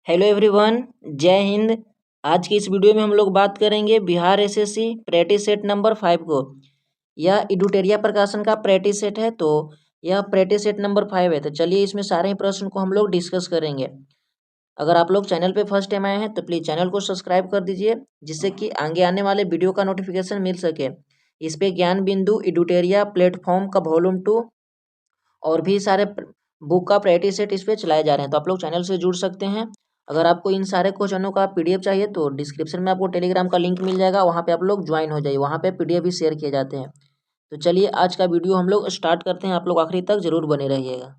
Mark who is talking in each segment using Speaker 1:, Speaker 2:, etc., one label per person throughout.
Speaker 1: Hello everyone, जय हिंद। आज की इस वीडियो में हम लोग बात करेंगे Bihar SSC practice set number 5 को। यह इडुटेरिया प्रकाशन का प्रैक्टिस सेट है, तो यह प्रैक्टिस सेट नंबर 5 है। तो चलिए इसमें सारे ही प्रश्न को हम लोग डिस्कस करेंगे। अगर आप लोग चैनल पे फर्स्ट टाइम आए हैं तो प्लीज़ चैनल को सब्सक्राइब कर दीजिए, जिससे कि आगे आने वाले वीडियो का नोटिफिकेशन मिल सके। इस पे ज्ञान बिंदु, इडुटेरिया प्लेटफॉर्म का वॉल्यूम 2 और भी सारे बुक का प्रैक्टिस सेट इस पे चलाए जा रहे हैं, तो आप लोग चैनल से जुड़ सकते हैं। अगर आपको इन सारे क्वेश्चनों का पीडीएफ चाहिए तो डिस्क्रिप्शन में आपको टेलीग्राम का लिंक मिल जाएगा, वहाँ पे आप लोग ज्वाइन हो जाइए, वहाँ पे पीडीएफ भी शेयर किए जाते हैं। तो चलिए आज का वीडियो हम लोग स्टार्ट करते हैं, आप लोग आखिरी तक जरूर बने रहिएगा।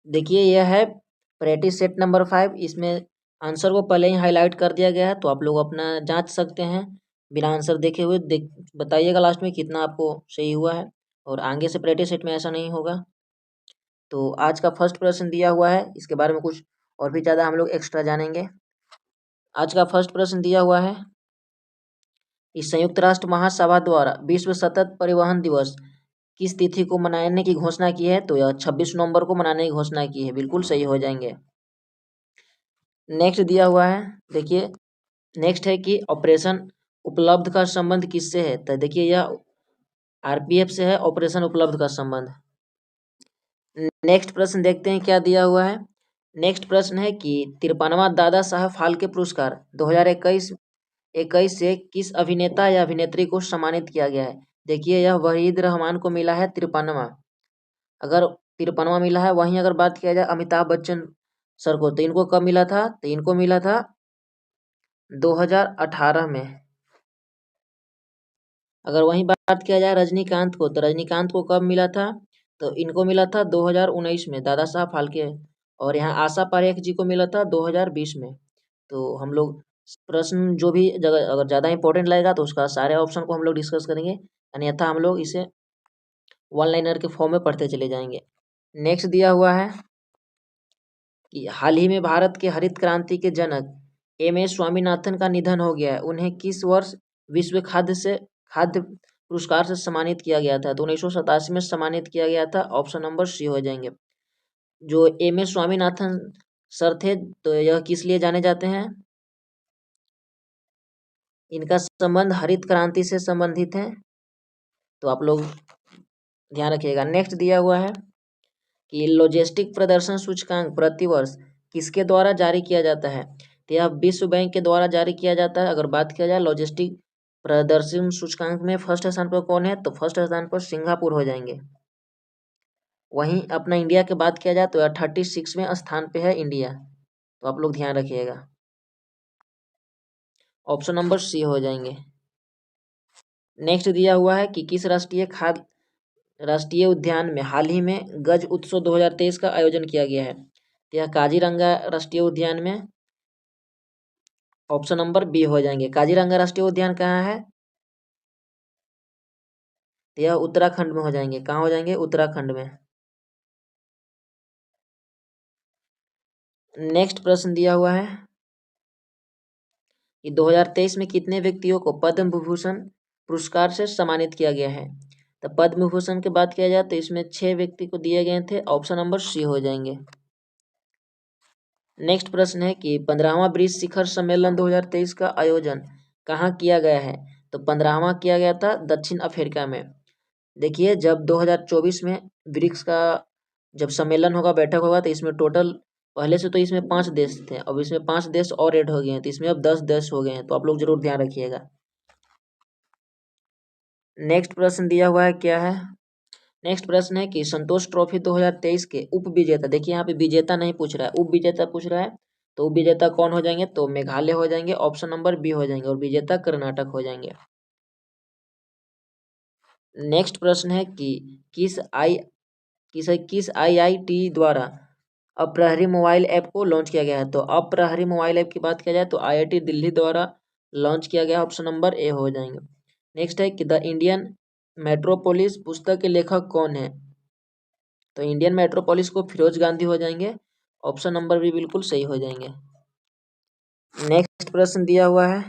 Speaker 1: देखिए यह है प्रैक्टिस सेट नंबर 5। इसमें आंसर को पहले ही हाईलाइट कर दिया गया है, तो आप लोग अपना जांच सकते हैं बिना आंसर देखे हुए। बताइएगा लास्ट में कितना आपको सही हुआ है, और आगे से प्रैक्टिस सेट में ऐसा नहीं होगा। तो आज का फर्स्ट प्रश्न दिया हुआ है, इसके बारे में कुछ और भी ज़्यादा हम लोग एक्स्ट्रा जानेंगे। आज का फर्स्ट प्रश्न दिया हुआ है, इस संयुक्त राष्ट्र महासभा द्वारा विश्व सतत परिवहन दिवस किस तिथि को मनाने की घोषणा की है? तो यह 26 नवंबर को मनाने की घोषणा की है। बिल्कुल सही हो जाएंगे। नेक्स्ट दिया हुआ है, देखिए नेक्स्ट है कि ऑपरेशन उपलब्ध का संबंध किससे है? तो देखिए यह आरपीएफ से है, ऑपरेशन उपलब्ध का संबंध। नेक्स्ट प्रश्न देखते हैं क्या दिया हुआ है। नेक्स्ट प्रश्न है कि 53वां दादा साहब फाल्के पुरस्कार 2021 से किस अभिनेता या अभिनेत्री को सम्मानित किया गया है? देखिए यह वहीद रहमान को मिला है 53वां। अगर 53वां मिला है, वहीं अगर बात किया जाए अमिताभ बच्चन सर को, तो इनको कब मिला था? तो इनको मिला था 2018 में। अगर वहीं बात किया जाए रजनीकांत को, तो रजनीकांत को कब मिला था? तो इनको मिला था 2019 में, दादा साहब फाल्के। और यहाँ आशा पारेख जी को मिला था 2020 में। तो हम लोग प्रश्न जो भी जगह अगर ज़्यादा इंपॉर्टेंट लगेगा तो उसका सारे ऑप्शन को हम लोग डिस्कस करेंगे, अन्यथा हम लोग इसे वन लाइनर के फॉर्म में पढ़ते चले जाएंगे। नेक्स्ट दिया हुआ है कि हाल ही में भारत के हरित क्रांति के जनक एम.एस. स्वामीनाथन का निधन हो गया है। उन्हें किस वर्ष विश्व खाद्य पुरस्कार से सम्मानित किया गया था? तो 1987 में सम्मानित किया गया था। ऑप्शन नंबर सी हो जाएंगे। जो एम.एस. स्वामीनाथन सर थे, तो यह किस लिए जाने जाते हैं? इनका संबंध हरित क्रांति से संबंधित है, तो आप लोग ध्यान रखिएगा। नेक्स्ट दिया हुआ है कि लॉजिस्टिक प्रदर्शन सूचकांक प्रतिवर्ष किसके द्वारा जारी किया जाता है? तो यह विश्व बैंक के द्वारा जारी किया जाता है। अगर बात किया जाए लॉजिस्टिक प्रदर्शन सूचकांक में फर्स्ट स्थान पर कौन है? तो फर्स्ट स्थान पर सिंगापुर हो जाएंगे। वहीं अपना इंडिया की बात किया जाए तो 36वें स्थान पे है इंडिया, तो आप लोग ध्यान रखिएगा। ऑप्शन नंबर सी हो जाएंगे। नेक्स्ट दिया हुआ है कि किस राष्ट्रीय उद्यान में हाल ही में गज उत्सव 2023 का आयोजन किया गया है? तो यह काजीरंगा राष्ट्रीय उद्यान में। ऑप्शन नंबर बी हो जाएंगे। काजीरंगा राष्ट्रीय उद्यान कहाँ है? तो यह उत्तराखंड में हो जाएंगे। कहाँ हो जाएंगे? उत्तराखंड में। नेक्स्ट प्रश्न दिया हुआ है कि 2023 में कितने व्यक्तियों को पद्म विभूषण पुरस्कार से सम्मानित किया गया है? तो पद्म विभूषण की बात किया जाए तो इसमें 6 व्यक्ति को दिए गए थे। ऑप्शन नंबर सी हो जाएंगे। नेक्स्ट प्रश्न है कि 15वां ब्रिक्स शिखर सम्मेलन 2023 का आयोजन कहाँ किया गया है? तो 15वां किया गया था दक्षिण अफ्रीका में। देखिए जब 2024 में ब्रिक्स का जब सम्मेलन होगा, बैठक होगा, तो इसमें टोटल पहले से तो इसमें 5 देश थे, अब इसमें 5 देश और ऐड हो गए हैं, तो इसमें अब 10 देश हो गए हैं, तो आप लोग जरूर ध्यान रखिएगा। नेक्स्ट प्रश्न दिया हुआ है क्या है? नेक्स्ट प्रश्न है कि संतोष ट्रॉफी 2023 के उप विजेता, देखिए यहाँ पे विजेता नहीं पूछ रहा है, उप विजेता पूछ रहा है, तो उप विजेता कौन हो जाएंगे? तो मेघालय हो जाएंगे। ऑप्शन नंबर बी हो जाएंगे। और विजेता कर्नाटक हो जाएंगे। नेक्स्ट प्रश्न है कि किस आईआईटी द्वारा अप्रहरी मोबाइल ऐप को लॉन्च किया गया है? तो अप्रहरी मोबाइल ऐप की बात किया जाए तो आईआईटी दिल्ली द्वारा लॉन्च किया गया। ऑप्शन नंबर ए हो जाएंगे। नेक्स्ट है कि द इंडियन मेट्रोपोलिस पुस्तक के लेखक कौन है? तो इंडियन मेट्रोपोलिस को फिरोज गांधी हो जाएंगे। ऑप्शन नंबर भी बिल्कुल सही हो जाएंगे। नेक्स्ट प्रश्न दिया हुआ है,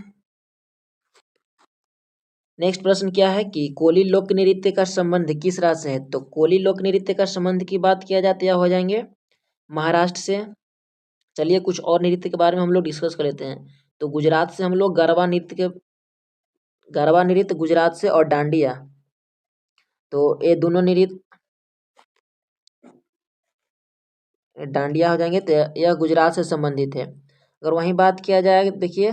Speaker 1: नेक्स्ट प्रश्न क्या है कि कोली लोक नृत्य का संबंध किस राज्य से है? तो कोली लोक नृत्य का संबंध की बात किया जाती है हो जाएंगे महाराष्ट्र से। चलिए कुछ और नृत्य के बारे में हम लोग डिस्कस कर लेते हैं। तो गुजरात से हम लोग गरबा नृत्य गुजरात से, और डांडिया, तो ये दोनों नृत्य डांडिया हो जाएंगे, तो यह गुजरात से संबंधित है। अगर वहीं बात किया जाए, देखिए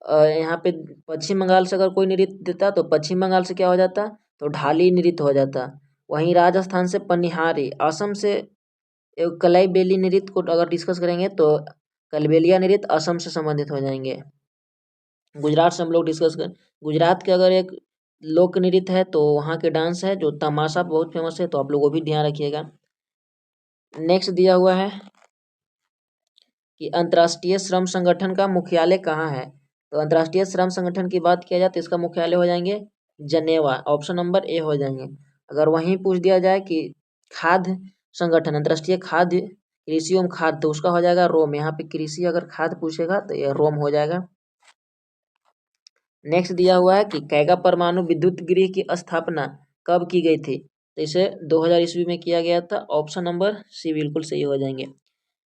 Speaker 1: यहाँ पे पश्चिम बंगाल से अगर कोई नृत्य देता तो पश्चिम बंगाल से क्या हो जाता, तो ढाली नृत्य हो जाता। वहीं राजस्थान से पनिहारी, असम से कलाई बेली नृत्य को अगर डिस्कस करेंगे तो कलबेलिया नृत्य असम से संबंधित हो जाएंगे। गुजरात से हम लोग डिस्कस करें, गुजरात के अगर एक लोक नृत्य है तो वहाँ के डांस है जो तमाशा, बहुत फेमस है, तो आप लोग वो भी ध्यान रखिएगा। नेक्स्ट दिया हुआ है कि अंतर्राष्ट्रीय श्रम संगठन का मुख्यालय कहाँ है। तो अंतर्राष्ट्रीय श्रम संगठन की बात किया जाए तो इसका मुख्यालय हो जाएंगे जनेवा, ऑप्शन नंबर ए हो जाएंगे। अगर वहीं पूछ दिया जाए कि खाद्य संगठन, अंतर्राष्ट्रीय खाद्य कृषि एवं खाद्य, तो उसका हो जाएगा रोम। यहाँ पे कृषि अगर खाद्य पूछेगा तो यह रोम हो जाएगा। नेक्स्ट दिया हुआ है कि कैगा परमाणु विद्युत गृह की स्थापना कब की गई थी। तो इसे 2000 ईस्वी में किया गया था, ऑप्शन नंबर सी बिल्कुल सही हो जाएंगे।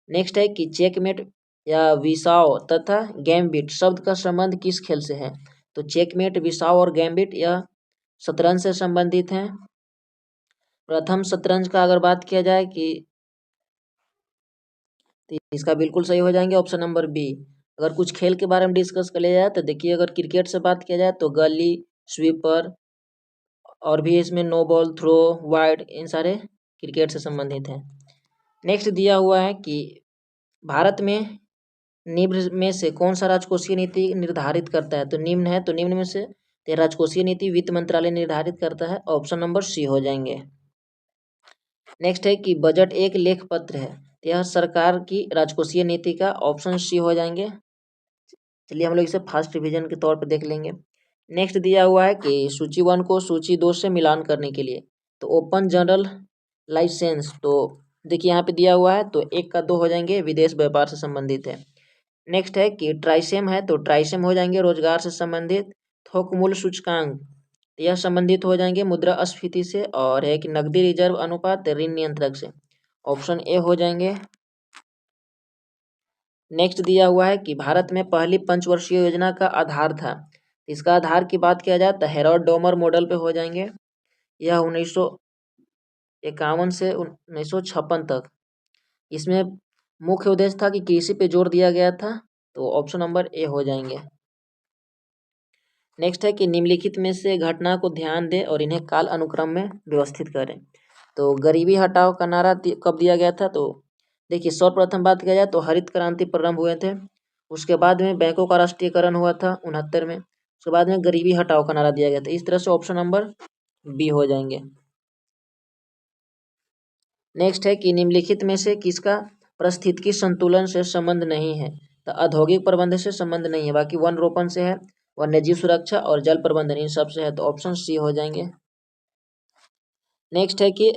Speaker 1: नेक्स्ट है कि चेकमेट या विसाव तथा गैम्बिट शब्द का संबंध किस खेल से है। तो चेकमेट, विसाव और गैम्बिट यह शतरंज से संबंधित हैं। प्रथम शतरंज का अगर बात किया जाए कि तो इसका बिल्कुल सही हो जाएंगे, ऑप्शन नंबर बी। अगर कुछ खेल के बारे में डिस्कस कर लिया जाए तो देखिए, अगर क्रिकेट से बात किया जाए तो गली, स्वीपर, और भी इसमें नो बॉल, थ्रो, वाइड, इन सारे क्रिकेट से संबंधित हैं। नेक्स्ट दिया हुआ है कि भारत में निम्न में से कौन सा राजकोषीय नीति निर्धारित करता है। तो निम्न है, तो निम्न में से राजकोषीय नीति वित्त मंत्रालय निर्धारित करता है, ऑप्शन नंबर सी हो जाएंगे। नेक्स्ट है कि बजट एक लेख पत्र है, तो यह सरकार की राजकोषीय नीति का, ऑप्शन सी हो जाएंगे। चलिए हम लोग इसे फास्ट रिवीजन के तौर पर देख लेंगे। नेक्स्ट दिया हुआ है कि सूची 1 को सूची 2 से मिलान करने के लिए, तो ओपन जनरल लाइसेंस, तो देखिए यहाँ पे दिया हुआ है, तो 1 का 2 हो जाएंगे, विदेश व्यापार से संबंधित है। नेक्स्ट है कि ट्राइसेम है, तो ट्राइसेम हो जाएंगे रोजगार से संबंधित। थोक मूल्य सूचकांक, यह संबंधित हो जाएंगे मुद्रास्फीति से। और है कि नकदी रिजर्व अनुपात ऋण नियंत्रक से, ऑप्शन ए हो जाएंगे। नेक्स्ट दिया हुआ है कि भारत में पहली पंचवर्षीय योजना का आधार था, इसका आधार की बात किया जाए तो हेरोल्ड डोमर मॉडल पे हो जाएंगे। यह 1951 से 1956 तक, इसमें मुख्य उद्देश्य था कि कृषि पे जोर दिया गया था, तो ऑप्शन नंबर ए हो जाएंगे। नेक्स्ट है कि निम्नलिखित में से घटना को ध्यान दें और इन्हें काल अनुक्रम में व्यवस्थित करें। तो गरीबी हटाओ का नारा कब दिया गया था। तो देखिए, सर्वप्रथम बात किया जाए तो हरित क्रांति प्रारंभ हुए थे, उसके बाद में बैंकों का राष्ट्रीयकरण हुआ था 69 में, उसके बाद में गरीबी हटाओ का नारा दिया गया था। इस तरह से ऑप्शन नंबर बी हो जाएंगे। नेक्स्ट है कि निम्नलिखित में से किसका पारिस्थितिकी संतुलन से संबंध नहीं है। तो औद्योगिक प्रबंधन से संबंध नहीं है, बाकी वन रोपण से है, वन्यजीव सुरक्षा और जल प्रबंधन, इन सब से है, तो ऑप्शन सी हो जाएंगे। नेक्स्ट है कि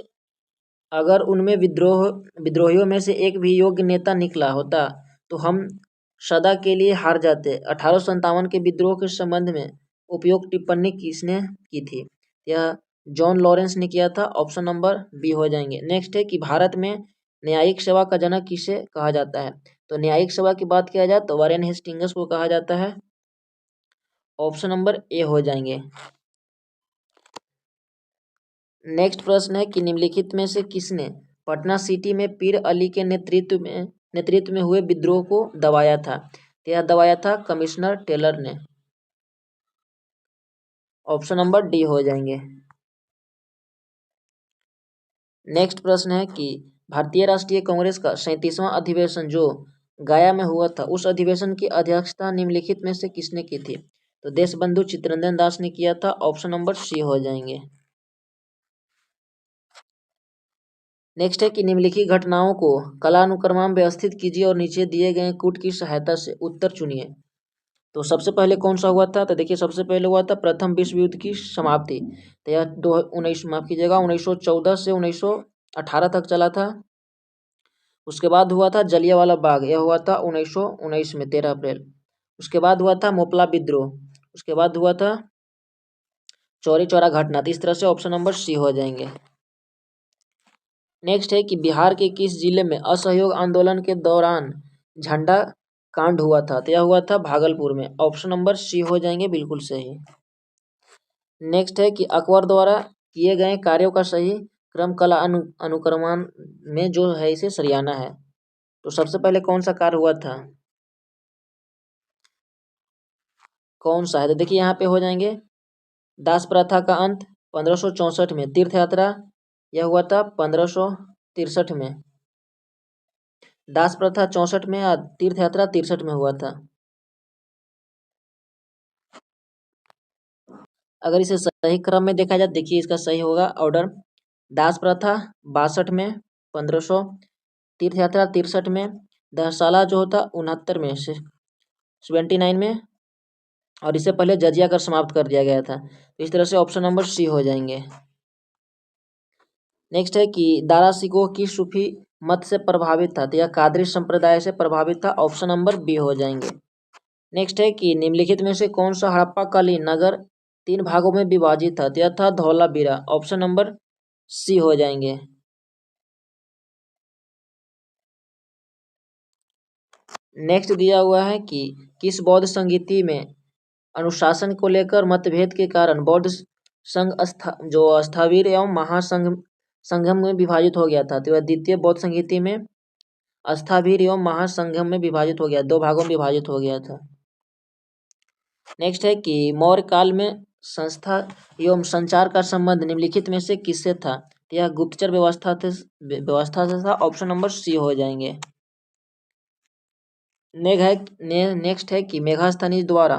Speaker 1: अगर उनमें विद्रोहियों में से एक भी योग्य नेता निकला होता तो हम सदा के लिए हार जाते। 1857 के विद्रोह के संबंध में उपयुक्त टिप्पणी किसने की थी। यह जॉन लॉरेंस ने किया था, ऑप्शन नंबर बी हो जाएंगे। नेक्स्ट है कि भारत में न्यायिक सेवा का जनक किसे कहा जाता है। तो न्यायिक सेवा की बात किया जाए तो वारेन हेस्टिंग्स को कहा जाता है, ऑप्शन नंबर ए हो जाएंगे। नेक्स्ट प्रश्न है कि निम्नलिखित में से किसने पटना सिटी में पीर अली के नेतृत्व में हुए विद्रोह को दबाया था। तो यह दबाया था कमिश्नर टेलर ने, ऑप्शन नंबर डी हो जाएंगे। नेक्स्ट प्रश्न है कि भारतीय राष्ट्रीय कांग्रेस का 37वां अधिवेशन जो गया में हुआ था, उस अधिवेशन की अध्यक्षता निम्नलिखित में से किसने की थी। तो देशबंधु चित्तरंजन दास ने किया था, ऑप्शन नंबर सी हो जाएंगे। नेक्स्ट है कि निम्नलिखित घटनाओं को कालानुक्रम में व्यवस्थित कीजिए और नीचे दिए गए कूट की सहायता से उत्तर चुनिए। तो सबसे पहले कौन सा हुआ था। तो देखिए, सबसे पहले हुआ था प्रथम विश्व युद्ध की समाप्ति, तो यह 1914 से 1918 तक चला था। उसके बाद हुआ था जलियांवाला बाग, यह हुआ था 1919 में 13 अप्रैल। उसके बाद हुआ था मोपला विद्रोह, उसके बाद हुआ था चौरी चौरा घटना। तो इस तरह से ऑप्शन नंबर सी हो जाएंगे। नेक्स्ट है कि बिहार के किस जिले में असहयोग आंदोलन के दौरान झंडा कांड हुआ था? तो यह हुआ था भागलपुर में। ऑप्शन नंबर सी हो जाएंगे बिल्कुल सही। नेक्स्ट है कि अकबर द्वारा किए गए कार्यों का सही क्रम कला अनुक्रमण में जो है इसे सरियाना है। तो सबसे पहले कौन सा कार्य हुआ था? कौन सा है? तो देखिए यहाँ पे हो जाएंगे दास प्रथा का अंत 1564 में, तीर्थ यात्रा यह हुआ था 1563 में, दास प्रथा 64 में और तीर्थ यात्रा 63 में हुआ था। अगर इसे सही क्रम में देखा जाए, देखिए इसका सही होगा ऑर्डर, दास प्रथा 62 में, 1500, तीर्थ यात्रा 63 में, दहसाला जो होता 69 में, 79 में, और इससे पहले जजिया कर समाप्त कर दिया गया था। तो इस तरह से ऑप्शन नंबर सी हो जाएंगे। नेक्स्ट है कि दारा सिकोह की सूफी मत से प्रभावित था? तो यह कादरी संप्रदाय से प्रभावित था। ऑप्शन नंबर बी हो जाएंगे। नेक्स्ट है कि निम्नलिखित में से कौन सा हड़प्पा कालीन नगर 3 भागों में विभाजित था? तो यह था धौलावीरा। ऑप्शन नंबर सी हो जाएंगे। नेक्स्ट दिया हुआ है कि किस बौद्ध संगीति में अनुशासन को लेकर मतभेद के कारण बौद्ध संघ जो स्थविर एवं महासंघ संगम में विभाजित हो गया था? तो वह द्वितीय बौद्ध संगीति में अस्थावीर एवं महासंगम में विभाजित हो गया, 2 भागों में विभाजित हो गया था। नेक्स्ट है कि मौर्य काल में संस्था एवं संचार का संबंध निम्नलिखित में से किससे था? तो यह गुप्तचर व्यवस्था से था। ऑप्शन नंबर सी हो जाएंगे। नेक्स्ट है कि मेघास्थनीज द्वारा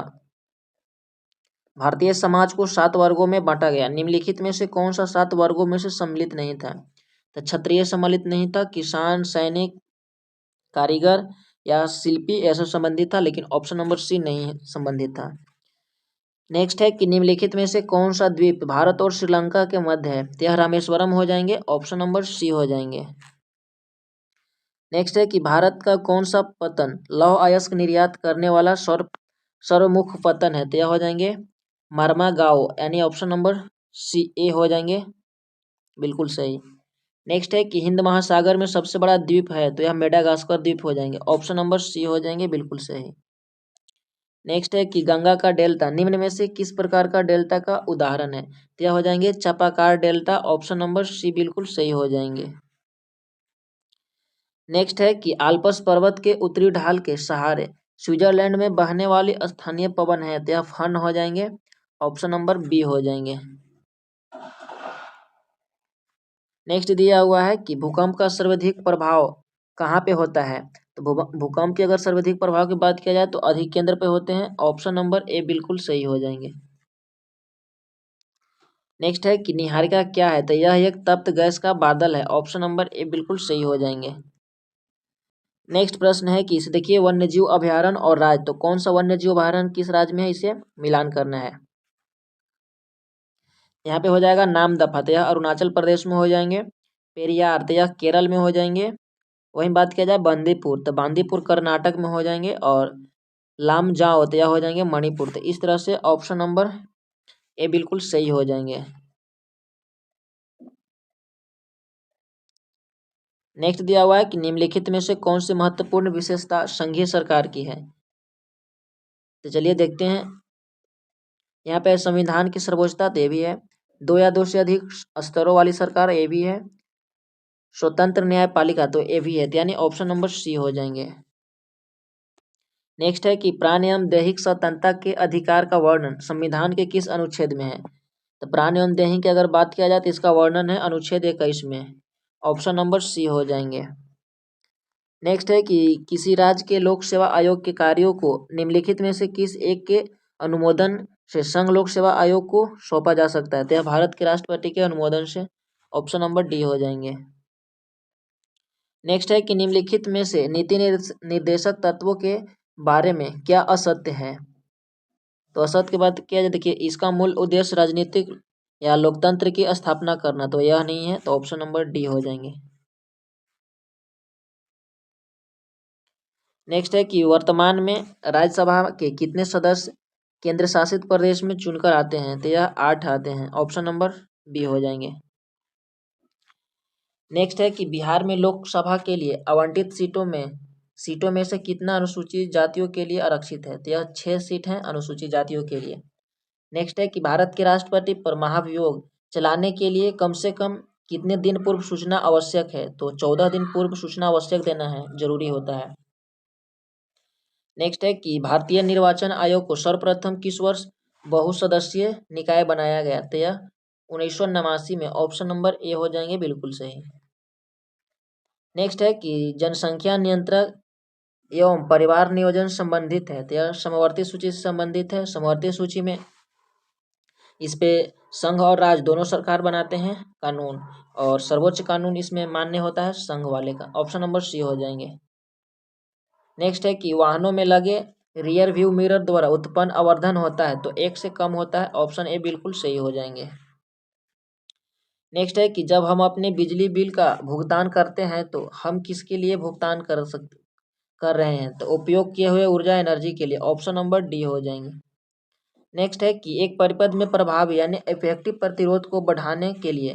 Speaker 1: भारतीय समाज को 7 वर्गों में बांटा गया। निम्नलिखित में से कौन सा 7 वर्गों में से सम्मिलित नहीं था? तो क्षत्रिय सम्मिलित नहीं था, किसान, सैनिक, कारीगर या शिल्पी ऐसा संबंधित था, लेकिन ऑप्शन नंबर सी नहीं संबंधित था। नेक्स्ट है कि निम्नलिखित में से कौन सा द्वीप भारत और श्रीलंका के मध्य है? तो यह रामेश्वरम हो जाएंगे। ऑप्शन नंबर सी हो जाएंगे। नेक्स्ट है कि भारत का कौन सा पतन लौह अयस्क निर्यात करने वाला सर्वमुख पतन है? तो यह हो जाएंगे मार्मागाओ, यानी ऑप्शन नंबर सी ए हो जाएंगे बिल्कुल सही। नेक्स्ट है कि हिंद महासागर में सबसे बड़ा द्वीप है? तो यह मेडागास्कर द्वीप हो जाएंगे। ऑप्शन नंबर सी हो जाएंगे बिल्कुल सही। नेक्स्ट है कि गंगा का डेल्टा निम्न में से किस प्रकार का डेल्टा का उदाहरण है? तो यह हो जाएंगे चापाकार डेल्टा। ऑप्शन नंबर सी बिल्कुल सही हो जाएंगे। नेक्स्ट है कि आल्प्स पर्वत के उत्तरी ढाल के सहारे स्विट्जरलैंड में बहने वाली स्थानीय पवन है? तो यह फन हो जाएंगे। ऑप्शन नंबर बी हो जाएंगे। नेक्स्ट दिया हुआ है कि भूकंप का सर्वाधिक प्रभाव कहाँ पे होता है? तो भूकंप की अगर सर्वाधिक प्रभाव की बात किया जाए तो अधिक केंद्र पे होते हैं। ऑप्शन नंबर ए बिल्कुल सही हो जाएंगे। नेक्स्ट है कि निहारिका क्या है? तो यह एक तप्त गैस का बादल है। ऑप्शन नंबर ए बिल्कुल सही हो जाएंगे। नेक्स्ट प्रश्न है कि इसे देखिए वन्यजीव अभयारण्य और राज्य, तो कौन सा वन्यजीव अभयारण्य किस राज्य में है, इसे मिलान करना है। यहाँ पे हो जाएगा नामदफा, तो यह अरुणाचल प्रदेश में हो जाएंगे। पेरियार तो यह केरल में हो जाएंगे। वहीं बात किया जाए बंदीपुर, तो बांदीपुर कर्नाटक में हो जाएंगे। और लामजाओ तो यह हो जाएंगे मणिपुर। तो इस तरह से ऑप्शन नंबर ए बिल्कुल सही हो जाएंगे। नेक्स्ट दिया हुआ है कि निम्नलिखित में से कौन सी महत्वपूर्ण विशेषता संघीय सरकार की है? तो चलिए देखते हैं। यहाँ पे संविधान की सर्वोच्चता तो ये भी है, 2 या 2 से अधिक स्तरों वाली सरकार ये भी है, स्वतंत्र न्यायपालिका तो ये भी है, यानी ऑप्शन नंबर सी हो जाएंगे। नेक्स्ट है कि प्राण एवं दैहिक स्वतंत्रता के अधिकार का वर्णन संविधान के किस अनुच्छेद में है? तो प्राण एवं दैहिक की अगर बात किया जाए तो इसका वर्णन है अनुच्छेद 21 में। ऑप्शन नंबर सी हो जाएंगे। नेक्स्ट है कि किसी राज्य के लोक सेवा आयोग के कार्यों को निम्नलिखित में से किस एक के अनुमोदन से संघ लोक सेवा आयोग को सौंपा जा सकता है? तो यह भारत के राष्ट्रपति के अनुमोदन से। ऑप्शन नंबर डी हो जाएंगे। नेक्स्ट है कि निम्नलिखित में से नीति निर्देशक तत्वों के बारे में क्या असत्य है? तो असत्य की बात किया जाए, देखिए इसका मूल उद्देश्य राजनीतिक या लोकतंत्र की स्थापना करना, तो यह नहीं है। तो ऑप्शन नंबर डी हो जाएंगे। नेक्स्ट है कि वर्तमान में राज्यसभा के कितने सदस्य केंद्र शासित प्रदेश में चुनकर आते हैं? तो यह 8 आते हैं। ऑप्शन नंबर बी हो जाएंगे। नेक्स्ट है कि बिहार में लोकसभा के लिए आवंटित सीटों में से कितना अनुसूचित जातियों के लिए आरक्षित है? तो यह 6 सीट हैं अनुसूचित जातियों के लिए। नेक्स्ट है कि भारत के राष्ट्रपति पर महाभियोग चलाने के लिए कम से कम कितने दिन पूर्व सूचना आवश्यक है? तो 14 दिन पूर्व सूचना आवश्यक देना है, जरूरी होता है। नेक्स्ट है कि भारतीय निर्वाचन आयोग को सर्वप्रथम किस वर्ष बहुसदस्यीय निकाय बनाया गया? तो यह 1989 में। ऑप्शन नंबर ए हो जाएंगे बिल्कुल सही। नेक्स्ट है कि जनसंख्या नियंत्रक एवं परिवार नियोजन संबंधित है, तो यह समवर्ती सूची से संबंधित है। समवर्ती सूची में इस पे संघ और राज्य दोनों सरकार बनाते हैं कानून, और सर्वोच्च कानून इसमें मान्य होता है संघ वाले का। ऑप्शन नंबर सी हो जाएंगे। नेक्स्ट है कि वाहनों में लगे रियर व्यू मिरर द्वारा उत्पन्न आवर्धन होता है, तो 1 से कम होता है। ऑप्शन ए बिल्कुल सही हो जाएंगे। नेक्स्ट है कि जब हम अपने बिजली बिल का भुगतान करते हैं तो हम किसके लिए भुगतान कर रहे हैं? तो उपयोग किए हुए ऊर्जा एनर्जी के लिए। ऑप्शन नंबर डी हो जाएंगे। नेक्स्ट है कि एक परिपथ में प्रभावी यानी इफेक्टिव प्रतिरोध को बढ़ाने के लिए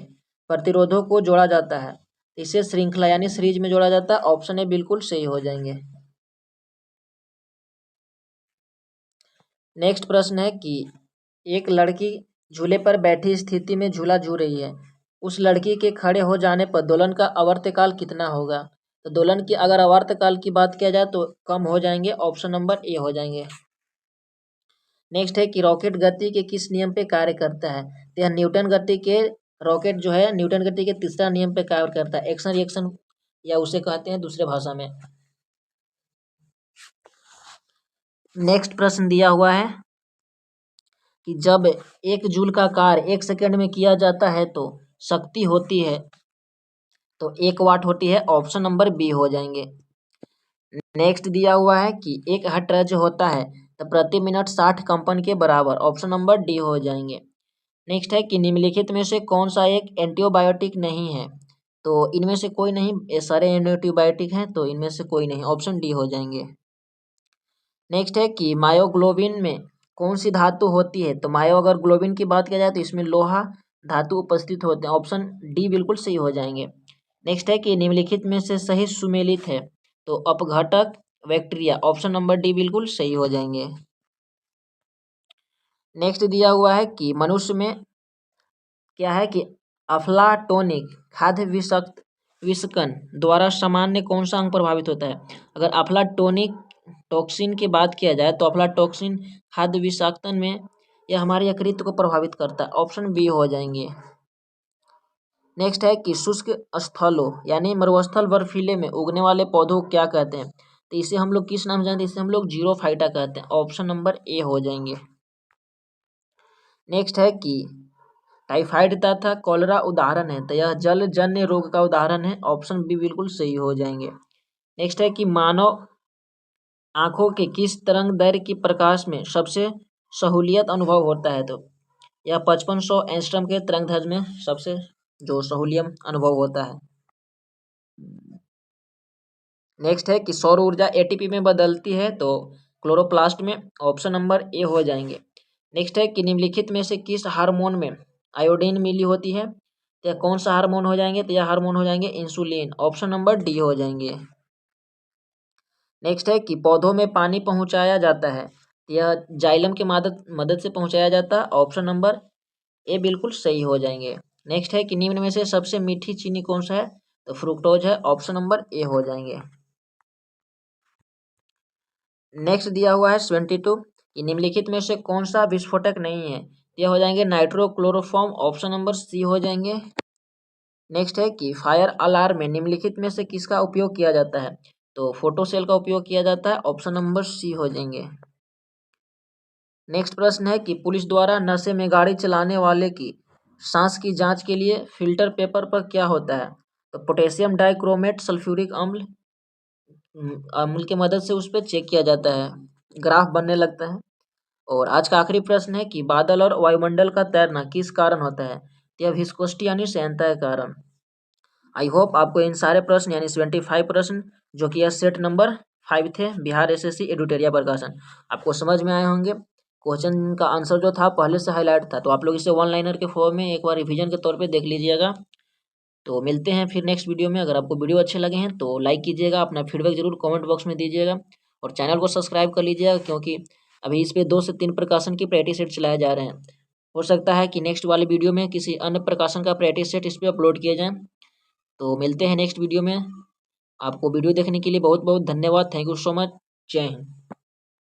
Speaker 1: प्रतिरोधों को जोड़ा जाता है, इसे श्रृंखला यानी सीरीज में जोड़ा जाता है। ऑप्शन ए बिल्कुल सही हो जाएंगे। नेक्स्ट प्रश्न है कि एक लड़की झूले पर बैठी स्थिति में झूला झूल रही है, उस लड़की के खड़े हो जाने पर दोलन का आवर्तकाल कितना होगा? तो दोलन की अगर आवर्तकाल की बात किया जाए तो कम हो जाएंगे। ऑप्शन नंबर ए हो जाएंगे। नेक्स्ट है कि रॉकेट गति के किस नियम पे कार्य करता है? तो यह न्यूटन गति के रॉकेट जो है न्यूटन गति के तीसरा नियम पे कार्य करता है, एक्शन रिएक्शन या उसे कहते हैं दूसरे भाषा में। नेक्स्ट प्रश्न दिया हुआ है कि जब 1 जूल का कार्य 1 सेकंड में किया जाता है तो शक्ति होती है, तो 1 वाट होती है। ऑप्शन नंबर बी हो जाएंगे। नेक्स्ट दिया हुआ है कि एक हर्ट्ज होता है तो प्रति मिनट 60 कंपन के बराबर। ऑप्शन नंबर डी हो जाएंगे। नेक्स्ट है कि निम्नलिखित में से कौन सा एक एंटीबायोटिक नहीं है? तो इनमें से कोई नहीं, ये सारे एंटीबायोटिक हैं, तो इनमें से कोई नहीं। ऑप्शन डी हो जाएंगे। नेक्स्ट है कि मायोग्लोबिन में कौन सी धातु होती है? तो मायो अगर ग्लोबिन की बात किया जाए तो इसमें लोहा धातु उपस्थित होते हैं। ऑप्शन डी बिल्कुल सही हो जाएंगे। नेक्स्ट है कि निम्नलिखित में से सही सुमेलित है? तो अपघटक बैक्टीरिया। ऑप्शन नंबर डी बिल्कुल सही हो जाएंगे। नेक्स्ट दिया हुआ है कि मनुष्य में क्या है कि अफ्लाटोनिक खाद्य विषकण द्वारा सामान्य कौन सा अंग प्रभावित होता है? अगर अफ्लाटोनिक टॉक्सिन की बात किया जाए तो अफ्लाटॉक्सिन खाद्य विषाक्तन में यह हमारे यकृत को प्रभावित करता है। ऑप्शन बी हो जाएंगे। नेक्स्ट है कि शुष्क स्थलों यानी मरुस्थल बर्फीले में उगने वाले पौधों को क्या कहते हैं? तो इसे हम लोग किस नाम से जानते हैं? इसे हम लोग जीरोफाइटा कहते हैं। ऑप्शन नंबर ए हो जाएंगे। नेक्स्ट है कि टाइफाइड तथा कॉलरा उदाहरण है, तो यह जलजन्य रोग का उदाहरण है। ऑप्शन बी बिल्कुल सही हो जाएंगे। नेक्स्ट है कि मानव आंखों के किस तरंग दैर्घ्य की प्रकाश में सबसे सहूलियत अनुभव होता है? तो यह 5500 एंगस्ट्रॉम के तरंग दैर्घ्य में सबसे जो सहूलियत अनुभव होता है। नेक्स्ट है कि सौर ऊर्जा एटीपी में बदलती है, तो क्लोरोप्लास्ट में। ऑप्शन नंबर ए हो जाएंगे। नेक्स्ट है कि निम्नलिखित में से किस हार्मोन में आयोडीन मिली होती है? तो कौन सा हार्मोन हो जाएंगे? तो यह हार्मोन हो जाएंगे इंसुलिन। ऑप्शन नंबर डी हो जाएंगे। नेक्स्ट है कि पौधों में पानी पहुंचाया जाता है, यह जाइलम की मदद से पहुंचाया जाता है। ऑप्शन नंबर ए बिल्कुल सही हो जाएंगे। नेक्स्ट है कि निम्न में से सबसे मीठी चीनी कौन सा है? तो फ्रुक्टोज है। ऑप्शन नंबर ए हो जाएंगे। नेक्स्ट दिया हुआ है 72 कि निम्नलिखित में से कौन सा विस्फोटक नहीं है? यह हो जाएंगे नाइट्रोक्लोरोफॉर्म। ऑप्शन नंबर सी हो जाएंगे। नेक्स्ट है कि फायर अलार्म में निम्नलिखित में से किसका उपयोग किया जाता है? तो फोटोसेल का उपयोग किया जाता है। ऑप्शन नंबर सी हो जाएंगे। नेक्स्ट प्रश्न है कि पुलिस द्वारा नशे में गाड़ी चलाने वाले की सांस की जांच के लिए फिल्टर पेपर पर क्या होता है? तो पोटेशियम डाइक्रोमेट सल्फ्यूरिक अम्ल की मदद से उस पर चेक किया जाता है, ग्राफ बनने लगता है। और आज का आखिरी प्रश्न है कि बादल और वायुमंडल का तैरना किस कारण होता है? तो यह विस्कोसिटी यानी सहनता के कारण। आई होप आपको इन सारे प्रश्न यानी 75 प्रश्न जो कि यह सेट नंबर 5 थे बिहार एसएससी एडुटेरिया प्रकाशन, आपको समझ में आए होंगे। क्वेश्चन का आंसर जो था पहले से हाईलाइट था, तो आप लोग इसे वन लाइनर के फॉर्म में एक बार रिवीजन के तौर पे देख लीजिएगा। तो मिलते हैं फिर नेक्स्ट वीडियो में। अगर आपको वीडियो अच्छे लगे हैं तो लाइक कीजिएगा, अपना फीडबैक जरूर कमेंट बॉक्स में दीजिएगा और चैनल को सब्सक्राइब कर लीजिएगा, क्योंकि अभी इस पे 2 से 3 प्रकाशन की प्रैक्टिस सेट चलाए जा रहे हैं। हो सकता है कि नेक्स्ट वाले वीडियो में किसी अन्य प्रकाशन का प्रैक्टिस सेट इस पे अपलोड किया जाए। तो मिलते हैं नेक्स्ट वीडियो में। आपको वीडियो देखने के लिए बहुत बहुत धन्यवाद। Thank you so much. जय हिंद।